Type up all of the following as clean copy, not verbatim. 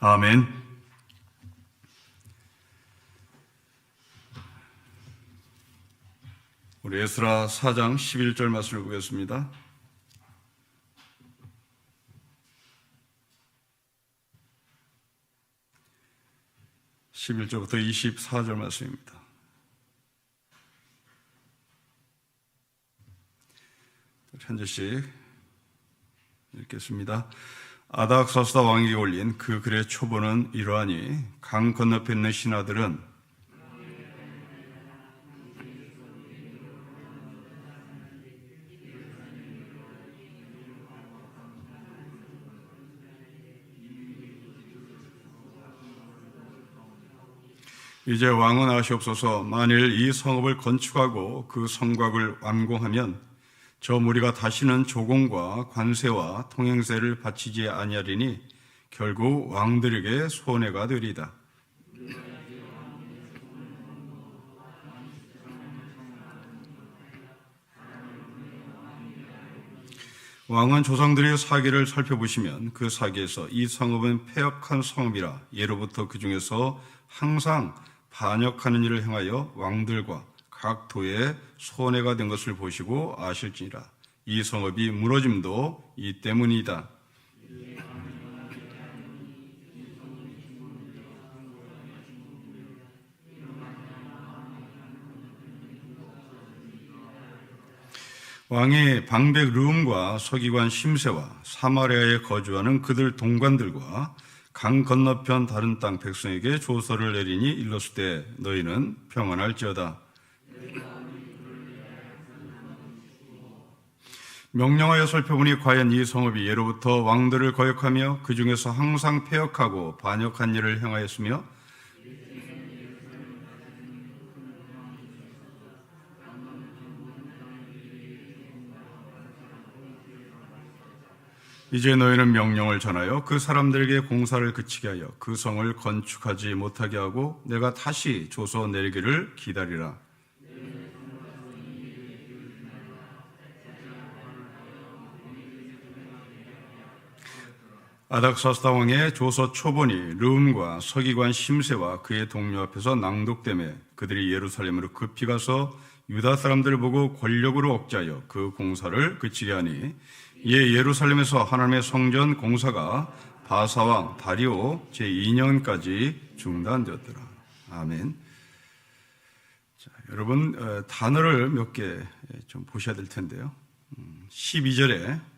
아멘. 우리 에스라 4장 11절 말씀을 보겠습니다. (11절부터) 24절 말씀입니다. 한 절씩 읽겠습니다. 아닥사스다 왕에게 올린 그 글의 초본은 이러하니 강 건너편 있는 신하들은 이제 왕은 아시옵소서. 만일 이 성읍을 건축하고 그 성곽을 완공하면 저 무리가 다시는 조공과 관세와 통행세를 바치지 아니하리니 결국 왕들에게 손해가 되리이다. 왕은 조상들의 사기를 살펴보시면 그 사기에서 이 성읍은 패역한 성읍이라 예로부터 그 중에서 항상 반역하는 일을 행하여 왕들과 각 도에 손해가 된 것을 보시고 아실지니라. 이 성읍이 무너짐도 이 때문이다. 왕이 방백 르움과 서기관 심세와 사마리아에 거주하는 그들 동관들과 강 건너편 다른 땅 백성에게 조서를 내리니 일렀을 때 너희는 평안할지어다. 명령하여 살펴보니 과연 이 성읍이 예로부터 왕들을 거역하며 그 중에서 항상 패역하고 반역한 일을 행하였으며 이제 너희는 명령을 전하여 그 사람들에게 공사를 그치게 하여 그 성을 건축하지 못하게 하고 내가 다시 조서 내리기를 기다리라. 아닥사스다 왕의 조서 초본이 르움과 서기관 심세와 그의 동료 앞에서 낭독되매 그들이 예루살렘으로 급히 가서 유다 사람들을 보고 권력으로 억제하여 그 공사를 그치게 하니 이에 예루살렘에서 하나님의 성전 공사가 바사왕 다리오 제2년까지 중단되었더라. 아멘. 자, 여러분 단어를 몇 개 좀 보셔야 될 텐데요. 12절에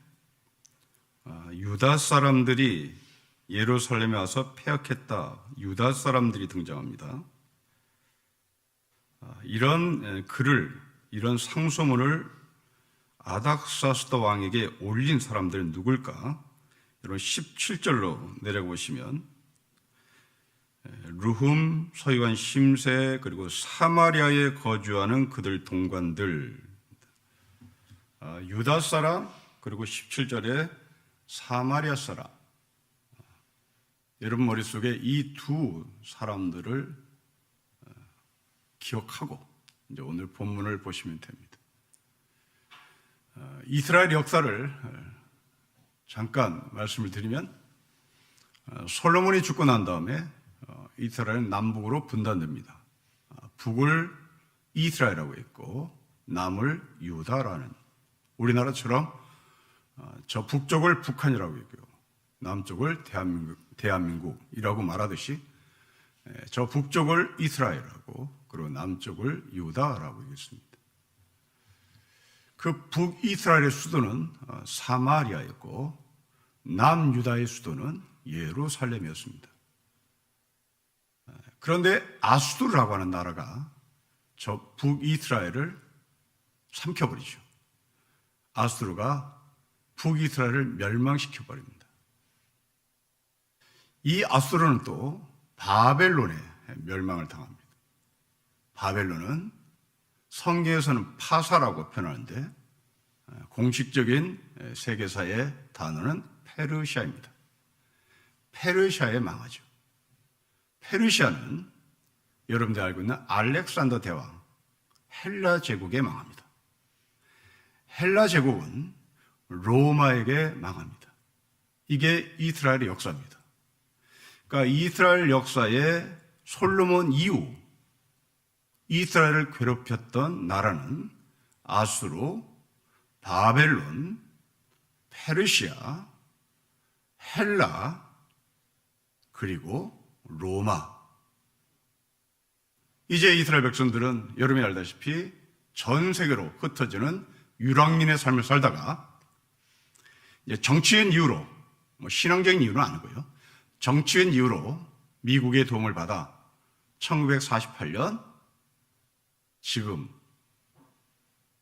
유다 사람들이 예루살렘에 와서 패역했다. 유다 사람들이 등장합니다. 이런 글을, 이런 상소문을 아닥사스다 왕에게 올린 사람들은 누굴까? 여러분 17절로 내려보시면 르훔, 서기관 심세, 그리고 사마리아에 거주하는 그들 동관들, 유다 사람, 그리고 17절에 사마리아 사람. 여러분 머릿속에 이 두 사람들을 기억하고 이제 오늘 본문을 보시면 됩니다. 이스라엘 역사를 잠깐 말씀을 드리면 솔로몬이 죽고 난 다음에 이스라엘은 남북으로 분단됩니다. 북을 이스라엘이라고 했고 남을 유다라는, 우리나라처럼 저 북쪽을 북한이라고 했고요, 남쪽을 대한민국이라고 말하듯이 저 북쪽을 이스라엘이라고, 그리고 남쪽을 유다라고 했습니다. 그 북이스라엘의 수도는 사마리아였고 남유다의 수도는 예루살렘이었습니다. 그런데 아수르라고 하는 나라가 저 북이스라엘을 삼켜버리죠. 아수르가 북이스라엘을 멸망시켜버립니다. 이 아수르는 또 바벨론에 멸망을 당합니다. 바벨론은 성경에서는 파사라고 표현하는데 공식적인 세계사의 단어는 페르시아입니다. 페르시아에 망하죠. 페르시아는 여러분들이 알고 있는 알렉산더 대왕, 헬라 제국에 망합니다. 헬라 제국은 로마에게 망합니다. 이게 이스라엘의 역사입니다. 그러니까 이스라엘 역사에 솔로몬 이후 이스라엘을 괴롭혔던 나라는 아수르, 바벨론, 페르시아, 헬라, 그리고 로마. 이제 이스라엘 백성들은 여러분이 알다시피 전 세계로 흩어지는 유랑민의 삶을 살다가 이제 정치인 이유로, 신앙적인 이유는 아니고요, 정치인 이유로 미국의 도움을 받아 1948년 지금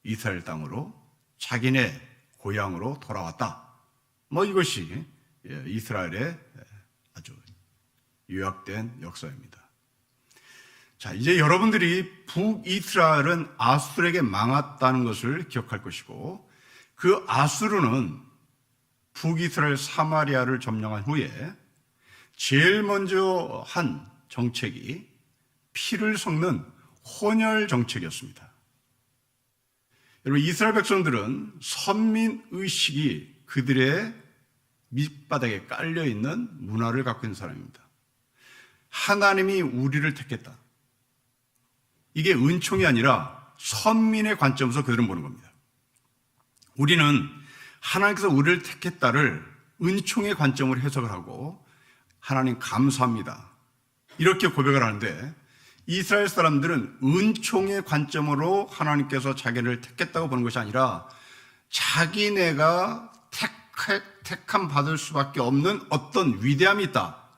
이스라엘 땅으로 자기네 고향으로 돌아왔다. 이것이 이스라엘의 아주 요약된 역사입니다. 자, 이제 여러분들이 북이스라엘은 아수르에게 망했다는 것을 기억할 것이고, 그 아수르는 북이스라엘 사마리아를 점령한 후에 제일 먼저 한 정책이 피를 섞는 혼혈 정책이었습니다. 여러분, 이스라엘 백성들은 선민의식이 그들의 밑바닥에 깔려있는 문화를 갖고 있는 사람입니다. 하나님이 우리를 택했다. 이게 은총이 아니라 선민의 관점에서 그들은 보는 겁니다. 우리는 하나님께서 우리를 택했다를 은총의 관점으로 해석을 하고 하나님 감사합니다, 이렇게 고백을 하는데, 이스라엘 사람들은 은총의 관점으로 하나님께서 자기를 택했다고 보는 것이 아니라 자기네가 택함 받을 수밖에 없는 어떤 위대함이 있다,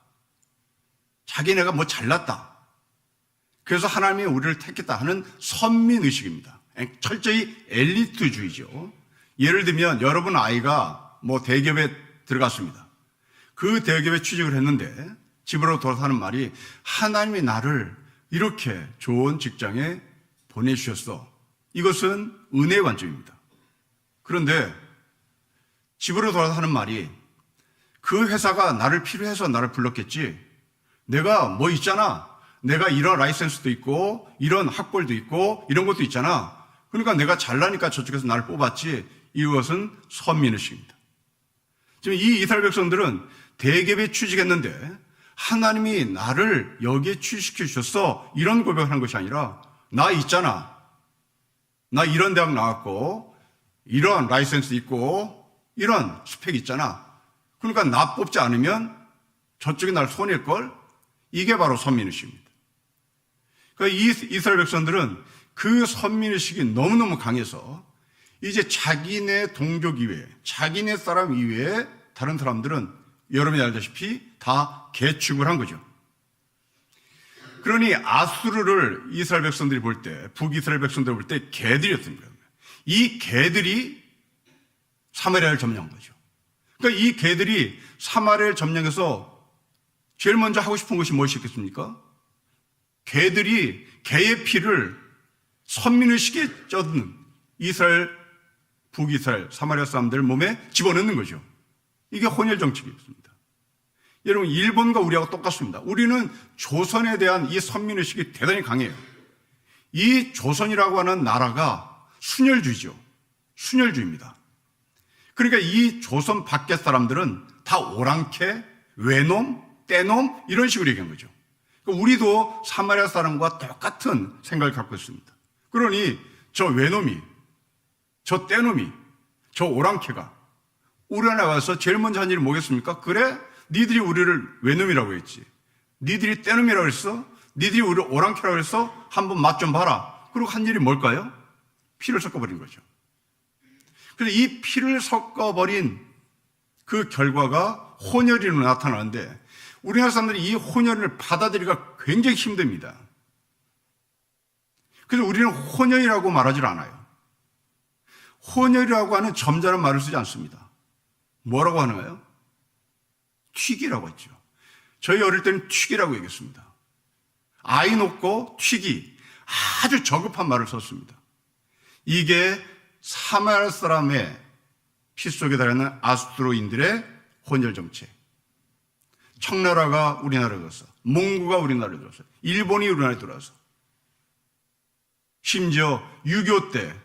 자기네가 잘났다, 그래서 하나님이 우리를 택했다 하는 선민의식입니다. 철저히 엘리트주의죠. 예를 들면 여러분 아이가 대기업에 들어갔습니다. 그 대기업에 취직을 했는데 집으로 돌아서 하는 말이, 하나님이 나를 이렇게 좋은 직장에 보내주셨어. 이것은 은혜의 관점입니다. 그런데 집으로 돌아서 하는 말이, 그 회사가 나를 필요해서 나를 불렀겠지, 내가 있잖아, 내가 이런 라이센스도 있고 이런 학벌도 있고 이런 것도 있잖아, 그러니까 내가 잘나니까 저쪽에서 나를 뽑았지. 이것은 선민의식입니다. 지금 이 이스라엘 백성들은 대기업에 취직했는데 하나님이 나를 여기에 취직시켜 주셨어, 이런 고백을 한 것이 아니라, 나 있잖아, 나 이런 대학 나왔고 이런 라이센스 있고 이런 스펙 있잖아, 그러니까 나 뽑지 않으면 저쪽이 날 손일걸. 이게 바로 선민의식입니다. 그러니까 이 이스라엘 백성들은 그 선민의식이 너무너무 강해서 이제 자기네 동족 이외에, 자기네 사람 이외에 다른 사람들은 여러분이 알다시피 다 개축을 한 거죠. 그러니 아수르를 이스라엘 백성들이 볼 때, 북이스라엘 백성들이 볼 때 개들이었던 거예요. 이 개들이 사마리아를 점령한 거죠. 그러니까 이 개들이 사마리아를 점령해서 제일 먼저 하고 싶은 것이 무엇이겠습니까? 개들이 개의 피를 선민의식에 젖는 이스라엘, 북이스라엘, 사마리아 사람들 몸에 집어넣는 거죠. 이게 혼혈 정책이었습니다. 여러분, 일본과 우리하고 똑같습니다. 우리는 조선에 대한 이 선민의식이 대단히 강해요. 이 조선이라고 하는 나라가 순혈주의죠. 순혈주의입니다. 그러니까 이 조선 밖의 사람들은 다 오랑캐, 외놈, 떼놈, 이런 식으로 얘기한 거죠. 그러니까 우리도 사마리아 사람과 똑같은 생각을 갖고 있습니다. 그러니 저 외놈이, 저 떼놈이, 저 오랑캐가 우리나라에 와서 제일 먼저 한 일이 뭐겠습니까? 그래? 니들이 우리를 외놈이라고 했지, 니들이 떼놈이라고 했어, 니들이 우리를 오랑캐라고 했어, 한번 맛 좀 봐라. 그리고 한 일이 뭘까요? 피를 섞어버린 거죠. 그래서 이 피를 섞어버린 그 결과가 혼혈이로 나타나는데, 우리나라 사람들이 이 혼혈을 받아들이기가 굉장히 힘듭니다. 그래서 우리는 혼혈이라고 말하지 않아요. 혼혈이라고 하는 점잖은 말을 쓰지 않습니다. 뭐라고 하나요? 튀기라고 했죠. 저희 어릴 때는 튀기라고 얘기했습니다. 아이 놓고 튀기, 아주 저급한 말을 썼습니다. 이게 사마리아 사람의 피 속에 달아있는 아수르인들의 혼혈 정책. 청나라가 우리나라에 들어서, 몽고가 우리나라에 들어서, 일본이 우리나라에 들어와서, 심지어 6.25 때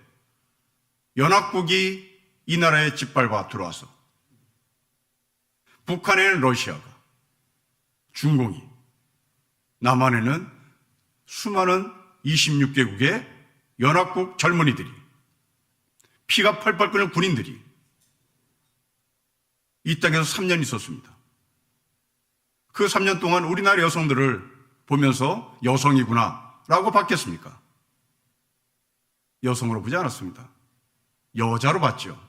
연합국이 이 나라에 짓밟아 들어와서, 북한에는 러시아가, 중공이, 남한에는 수많은 26개국의 연합국 젊은이들이, 피가 펄펄 끓는 군인들이 이 땅에서 3년 있었습니다. 그 3년 동안 우리나라 여성들을 보면서 여성이구나 라고 봤겠습니까? 여성으로 보지 않았습니다. 여자로 봤죠.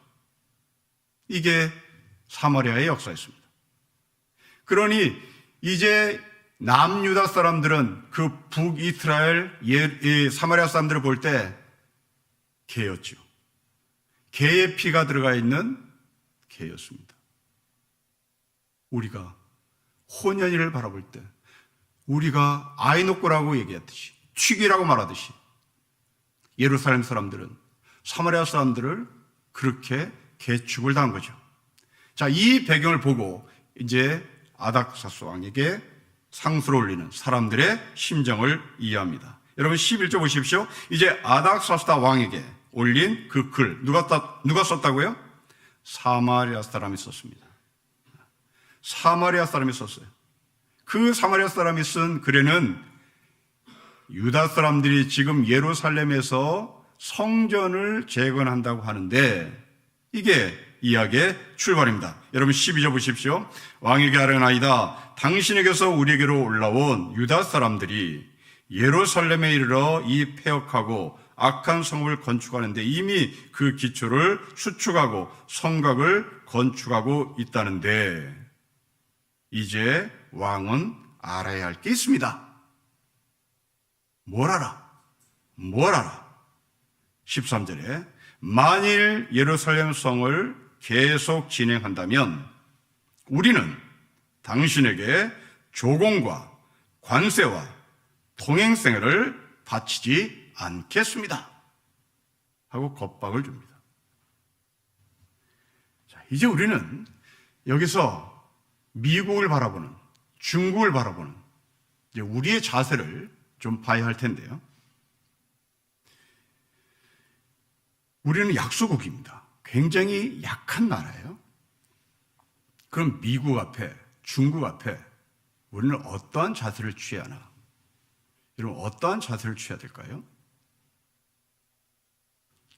이게 사마리아의 역사였습니다. 그러니 이제 남유다 사람들은 그 북이스라엘 사마리아 사람들을 볼 때 개였죠. 개의 피가 들어가 있는 개였습니다. 우리가 혼연이를 바라볼 때 우리가 아이노코라고 얘기했듯이, 취기라고 말하듯이 예루살렘 사람들은 사마리아 사람들을 그렇게 개축을 당한 거죠. 자, 이 배경을 보고 이제 아닥사스 왕에게 상수를 올리는 사람들의 심정을 이해합니다. 여러분 11절 보십시오. 이제 아닥사스다 왕에게 올린 그 글, 누가 썼다고요? 사마리아 사람이 썼습니다. 사마리아 사람이 썼어요. 그 사마리아 사람이 쓴 글에는 유다 사람들이 지금 예루살렘에서 성전을 재건한다고 하는데 이게 이야기의 출발입니다. 여러분 12절 보십시오. 왕에게 아뢰나이다. 당신에게서 우리에게로 올라온 유다 사람들이 예루살렘에 이르러 이 폐역하고 악한 성읍을 건축하는데 이미 그 기초를 수축하고 성곽을 건축하고 있다는데 이제 왕은 알아야 할 게 있습니다. 뭘 알아? 13절에 만일 예루살렘 성을 계속 진행한다면 우리는 당신에게 조공과 관세와 통행세를 바치지 않겠습니다. 하고 겁박을 줍니다. 자, 이제 우리는 여기서 미국을 바라보는, 중국을 바라보는 이제 우리의 자세를 좀 봐야 할 텐데요. 우리는 약소국입니다. 굉장히 약한 나라예요. 그럼 미국 앞에, 중국 앞에 우리는 어떠한 자세를 취해야 하나? 여러분, 어떠한 자세를 취해야 될까요?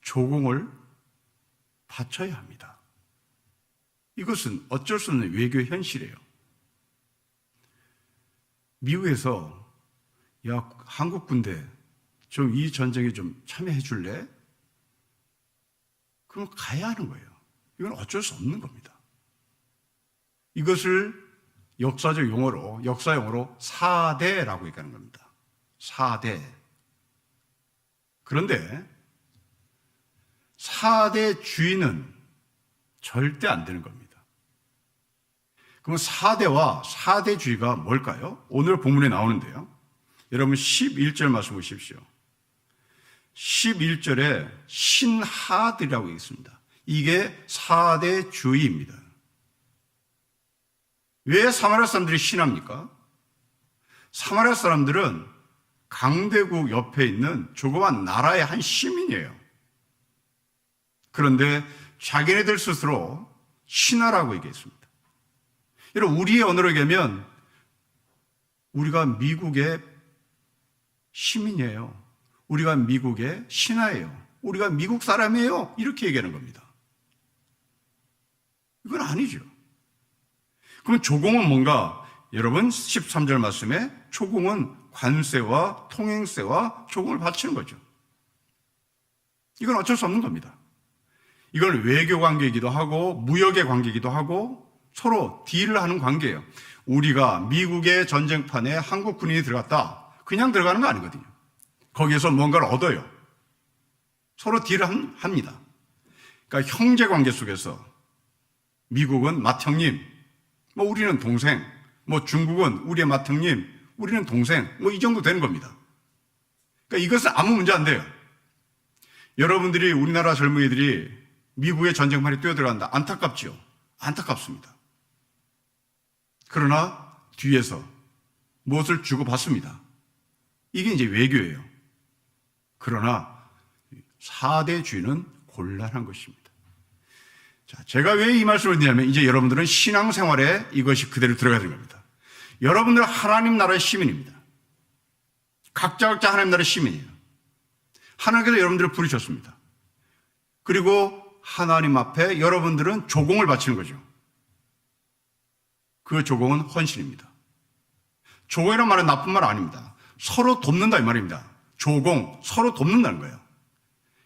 조공을 바쳐야 합니다. 이것은 어쩔 수 없는 외교의 현실이에요. 미국에서 야, 한국 군대 좀 이 전쟁에 좀 참여해 줄래? 그럼 가야 하는 거예요. 이건 어쩔 수 없는 겁니다. 이것을 역사 용어로 사대라고 얘기하는 겁니다. 사대. 그런데 사대주의는 절대 안 되는 겁니다. 그럼 사대와 사대주의가 뭘까요? 오늘 본문에 나오는데요. 여러분 11절 말씀 보십시오. 11절에 신하들이라고 있습니다. 이게 사대주의입니다. 왜 사마리아 사람들이 신합니까? 사마리아 사람들은 강대국 옆에 있는 조그만 나라의 한 시민이에요. 그런데 자기네들 스스로 신하라고 얘기했습니다. 여러분, 우리의 언어로 얘기하면 우리가 미국의 시민이에요. 우리가 미국의 신하예요. 우리가 미국 사람이에요. 이렇게 얘기하는 겁니다. 이건 아니죠. 그럼 조공은 뭔가? 여러분 13절 말씀에 조공은 관세와 통행세와 조공을 바치는 거죠. 이건 어쩔 수 없는 겁니다. 이건 외교 관계이기도 하고 무역의 관계이기도 하고 서로 딜을 하는 관계예요. 우리가 미국의 전쟁판에 한국 군인이 들어갔다. 그냥 들어가는 거 아니거든요. 거기에서 뭔가를 얻어요. 서로 딜을 합니다. 그러니까 형제 관계 속에서 미국은 맏형님, 우리는 동생, 중국은 우리의 맏형님, 우리는 동생, 이 정도 되는 겁니다. 그러니까 이것은 아무 문제 안 돼요. 여러분들이 우리나라 젊은이들이 미국의 전쟁판에 뛰어들어간다. 안타깝지요? 안타깝습니다. 그러나 뒤에서 무엇을 주고받습니다. 이게 이제 외교예요. 그러나 사대주의는 곤란한 것입니다. 자, 제가 왜 이 말씀을 드냐면 이제 여러분들은 신앙생활에 이것이 그대로 들어가야 되는 겁니다. 여러분들 하나님 나라의 시민입니다. 각자 하나님 나라의 시민이에요. 하나님께서 여러분들을 부르셨습니다. 그리고 하나님 앞에 여러분들은 조공을 바치는 거죠. 그 조공은 헌신입니다. 조공이란 말은 나쁜 말 아닙니다. 서로 돕는다 이 말입니다. 조공, 서로 돕는다는 거예요.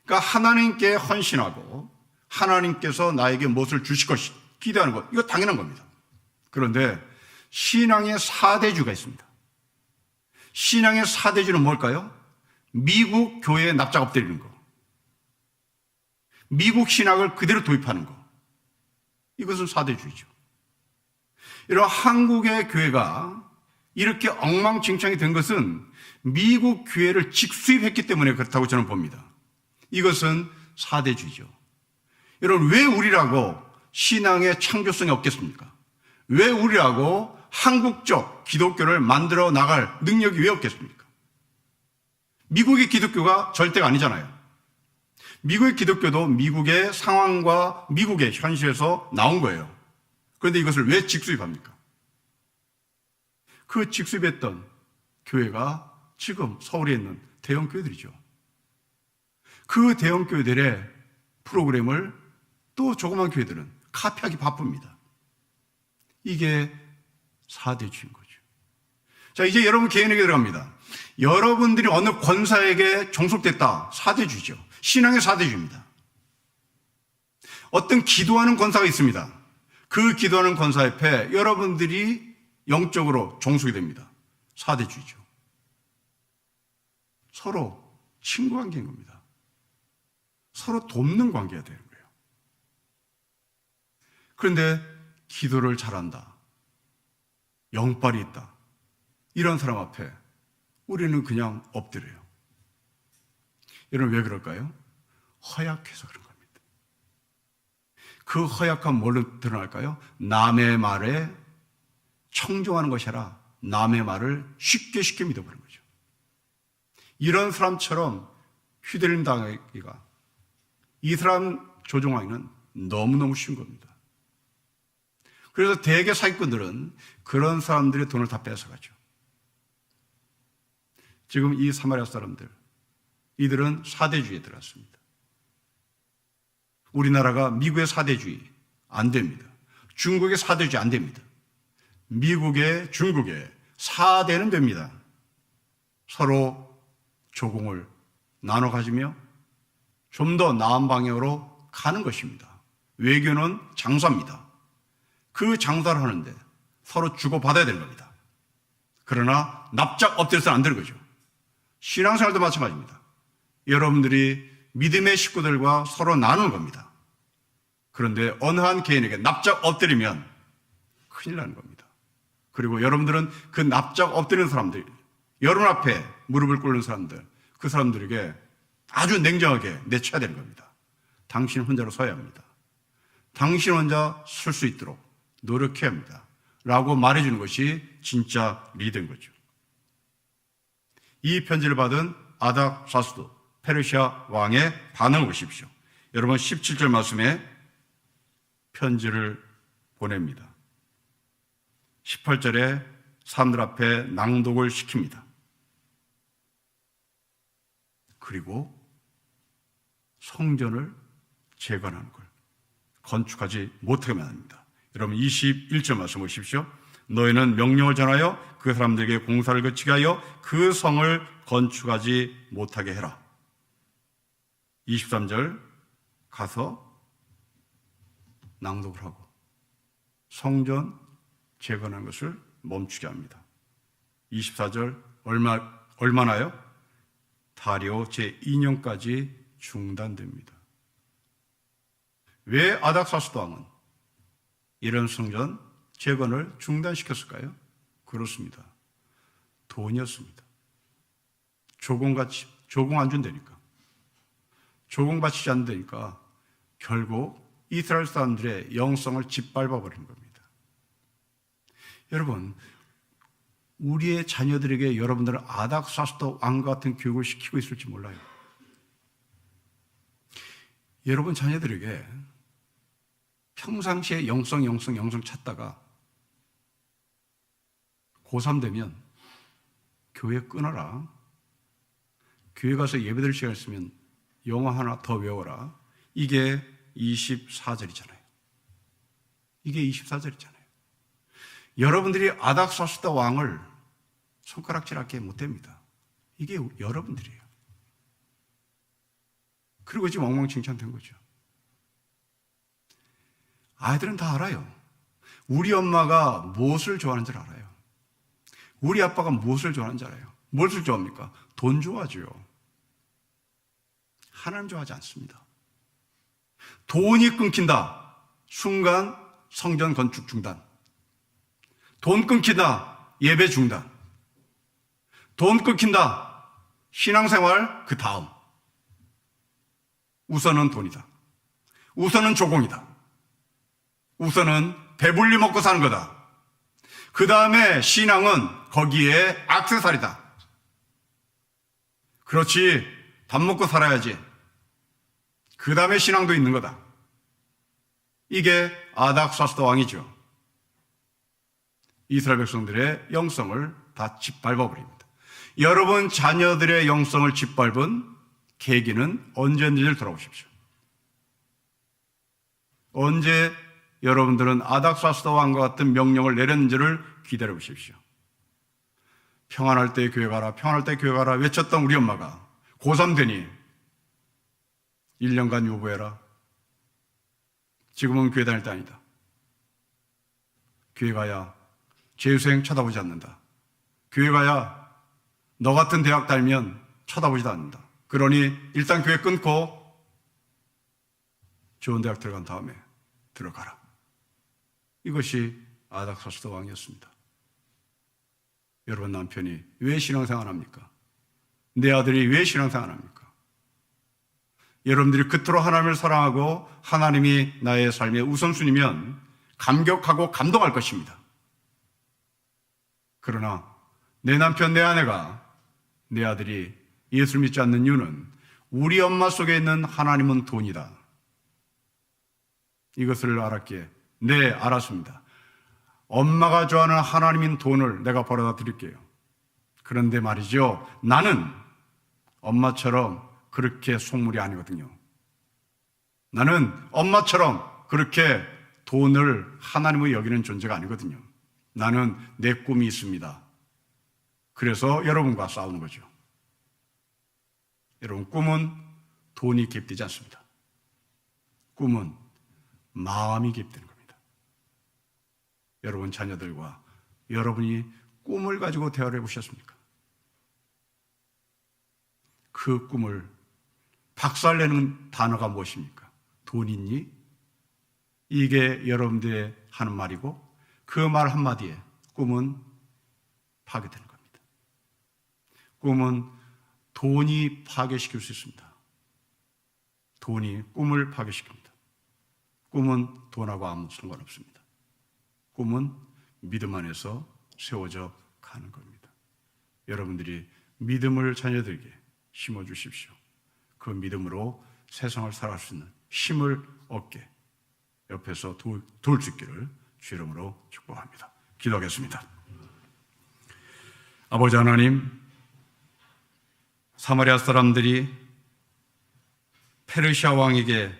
그러니까 하나님께 헌신하고 하나님께서 나에게 무엇을 주실 것이 기대하는 것, 이거 당연한 겁니다. 그런데 신앙의 4대주가 있습니다. 신앙의 4대주는 뭘까요? 미국 교회에 납작 엎드리는 거, 미국 신학을 그대로 도입하는 거, 이것은 4대주의죠. 이런 한국의 교회가 이렇게 엉망진창이 된 것은 미국 교회를 직수입했기 때문에 그렇다고 저는 봅니다. 이것은 4대주의죠. 여러분, 왜 우리라고 신앙의 창조성이 없겠습니까? 왜 우리라고 한국적 기독교를 만들어 나갈 능력이 왜 없겠습니까? 미국의 기독교가 절대가 아니잖아요. 미국의 기독교도 미국의 상황과 미국의 현실에서 나온 거예요. 그런데 이것을 왜 직수입합니까? 그 직수입했던 교회가 지금 서울에 있는 대형 교회들이죠. 그 대형 교회들의 프로그램을 또 조그만 교회들은 카피하기 바쁩니다. 이게 4대주의인 거죠. 자, 이제 여러분 개인에게 들어갑니다. 여러분들이 어느 권사에게 종속됐다. 4대주의죠. 신앙의 4대주의입니다. 어떤 기도하는 권사가 있습니다. 그 기도하는 권사 옆에 여러분들이 영적으로 종속이 됩니다. 4대주의죠. 서로 친구 관계인 겁니다. 서로 돕는 관계가 되는 거예요. 그런데 기도를 잘한다, 영빨이 있다, 이런 사람 앞에 우리는 그냥 엎드려요. 여러분, 왜 그럴까요? 허약해서 그런 겁니다. 그 허약함 뭘로 드러날까요? 남의 말에 청종하는 것이 아니라 남의 말을 쉽게 믿어버리는 거죠. 이런 사람처럼 휘둘림 당하기가, 이 사람 조종하기는 너무너무 쉬운 겁니다. 그래서 대개 사기꾼들은 그런 사람들의 돈을 다 뺏어가죠. 지금 이 사마리아 사람들, 이들은 4대주의에 들어갔습니다. 우리나라가 미국의 4대주의 안 됩니다. 중국의 4대주의 안 됩니다. 미국의, 중국의 4대는 됩니다. 서로 조공을 나눠 가지며 좀 더 나은 방향으로 가는 것입니다. 외교는 장사입니다. 그 장사를 하는데 서로 주고받아야 되는 겁니다. 그러나 납작 엎드려서는 안 되는 거죠. 신앙생활도 마찬가지입니다. 여러분들이 믿음의 식구들과 서로 나누는 겁니다. 그런데 어느 한 개인에게 납작 엎드리면 큰일 나는 겁니다. 그리고 여러분들은 그 납작 엎드리는 사람들, 여러분 앞에 무릎을 꿇는 사람들, 그 사람들에게 아주 냉정하게 내쳐야 되는 겁니다. 당신 혼자로 서야 합니다. 당신 혼자 설 수 있도록 노력해야 합니다. 라고 말해주는 것이 진짜 리더인 거죠. 이 편지를 받은 아닥사스도 페르시아 왕의 반응을 보십시오. 여러분 17절 말씀에 편지를 보냅니다. 18절에 사람들 앞에 낭독을 시킵니다. 그리고 성전을 재건하는 걸 건축하지 못하게 만듭니다. 여러분 21절 말씀 보십시오. 너희는 명령을 전하여 그 사람들에게 공사를 거치게 하여 그 성을 건축하지 못하게 해라. 23절 가서 낭독을 하고 성전 재건한 것을 멈추게 합니다. 24절 얼마나요? 다리오 제2년까지 중단됩니다. 왜 아닥사스도 왕은 이런 성전 재건을 중단시켰을까요? 그렇습니다. 돈이었습니다. 조공 안 준다니까. 조공 바치지 않는다니까 결국 이스라엘 사람들의 영성을 짓밟아 버린 겁니다. 여러분, 우리의 자녀들에게 여러분들은 아닥사스도 왕과 같은 교육을 시키고 있을지 몰라요. 여러분 자녀들에게 평상시에 영성 찾다가 고3 되면 교회 끊어라. 교회 가서 예배드릴 시간 있으면 영어 하나 더 외워라. 이게 24절이잖아요. 이게 24절이잖아요. 여러분들이 아닥사스다 왕을 손가락질하게 못됩니다. 이게 여러분들이에요. 그리고 지금 엉망칭찬된 거죠. 아이들은 다 알아요. 우리 엄마가 무엇을 좋아하는지 알아요. 우리 아빠가 무엇을 좋아하는지 알아요. 무엇을 좋아합니까? 돈 좋아하죠. 하나님 좋아하지 않습니다. 돈이 끊긴다. 순간 성전 건축 중단. 돈 끊긴다. 예배 중단. 돈 끊긴다. 신앙생활 그 다음. 우선은 돈이다. 우선은 조공이다. 우선은 배불리 먹고 사는 거다. 그 다음에 신앙은 거기에 액세서리다. 그렇지, 밥 먹고 살아야지. 그 다음에 신앙도 있는 거다. 이게 아닥사스다 왕이죠. 이스라엘 백성들의 영성을 다 짓밟아버립니다. 여러분 자녀들의 영성을 짓밟은 계기는 언제인지를 돌아보십시오. 언제 여러분들은 아닥사스다 왕과 같은 명령을 내렸는지를 기다려 보십시오. 평안할 때 교회 가라, 평안할 때 교회 가라 외쳤던 우리 엄마가 고3 되니 1년간 유보해라. 지금은 교회 다닐 때 아니다. 교회 가야 재수생 쳐다보지 않는다. 교회 가야 너 같은 대학 다니면 쳐다보지도 않는다. 그러니 일단 교회 끊고 좋은 대학 들어간 다음에 들어가라. 이것이 아닥사스다 왕이었습니다. 여러분 남편이 왜 신앙생활 합니까? 내 아들이 왜 신앙생활 합니까? 여러분들이 그토록 하나님을 사랑하고 하나님이 나의 삶의 우선순위면 감격하고 감동할 것입니다. 그러나 내 남편, 내 아내가, 내 아들이 예수를 믿지 않는 이유는 우리 엄마 속에 있는 하나님은 돈이다. 이것을 알았기에 네, 알았습니다. 엄마가 좋아하는 하나님인 돈을 내가 벌어다 드릴게요. 그런데 말이죠, 나는 엄마처럼 그렇게 속물이 아니거든요. 나는 엄마처럼 그렇게 돈을 하나님으로 여기는 존재가 아니거든요. 나는 내 꿈이 있습니다. 그래서 여러분과 싸우는 거죠. 여러분, 꿈은 돈이 개입되지 않습니다. 꿈은 마음이 개입되는 겁니다. 여러분 자녀들과 여러분이 꿈을 가지고 대화를 해보셨습니까? 그 꿈을 박살내는 단어가 무엇입니까? 돈 있니? 이게 여러분들의 하는 말이고 그 말 한마디에 꿈은 파괴되는 겁니다. 꿈은 돈이 파괴시킬 수 있습니다. 돈이 꿈을 파괴시킵니다. 꿈은 돈하고 아무 상관없습니다. 꿈은 믿음 안에서 세워져 가는 겁니다. 여러분들이 믿음을 자녀들에게 심어주십시오. 그 믿음으로 세상을 살아갈 수 있는 힘을 얻게 옆에서 도울 수 있기를 주 이름으로 축복합니다. 기도하겠습니다. 아버지 하나님, 사마리아 사람들이 페르시아 왕에게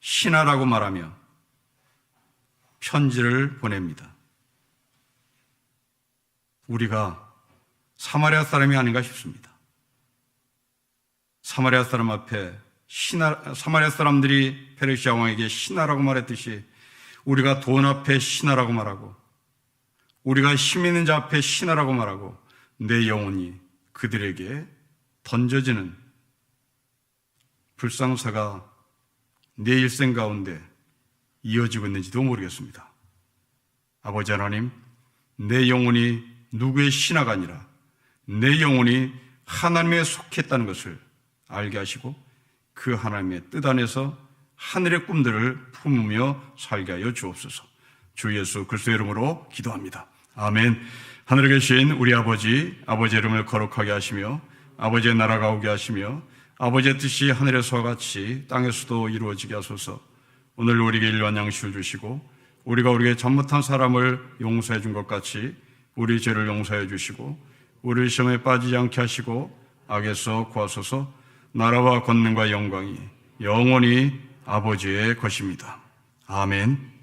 신하라고 말하며 편지를 보냅니다. 우리가 사마리아 사람이 아닌가 싶습니다. 사마리아 사람 앞에 사마리아 사람들이 페르시아 왕에게 신하라고 말했듯이 우리가 돈 앞에 신하라고 말하고 우리가 힘 있는 자 앞에 신하라고 말하고 내 영혼이 그들에게 던져지는 불상사가 내 일생 가운데 이어지고 있는지도 모르겠습니다. 아버지 하나님, 내 영혼이 누구의 신하가 아니라 내 영혼이 하나님에 속했다는 것을 알게 하시고 그 하나님의 뜻 안에서 하늘의 꿈들을 품으며 살게 하여 주옵소서. 주 예수 그리스도의 이름으로 기도합니다. 아멘. 하늘에 계신 우리 아버지, 아버지의 이름을 거룩하게 하시며 아버지의 나라가 오게 하시며 아버지의 뜻이 하늘에서와 같이 땅에서도 이루어지게 하소서. 오늘 우리에게 일용할 양식을 주시고 우리가 우리에게 잘못한 사람을 용서해 준 것 같이 우리 죄를 용서해 주시고 우리 시험에 빠지지 않게 하시고 악에서 구하소서. 나라와 권능과 영광이 영원히 아버지의 것입니다. 아멘.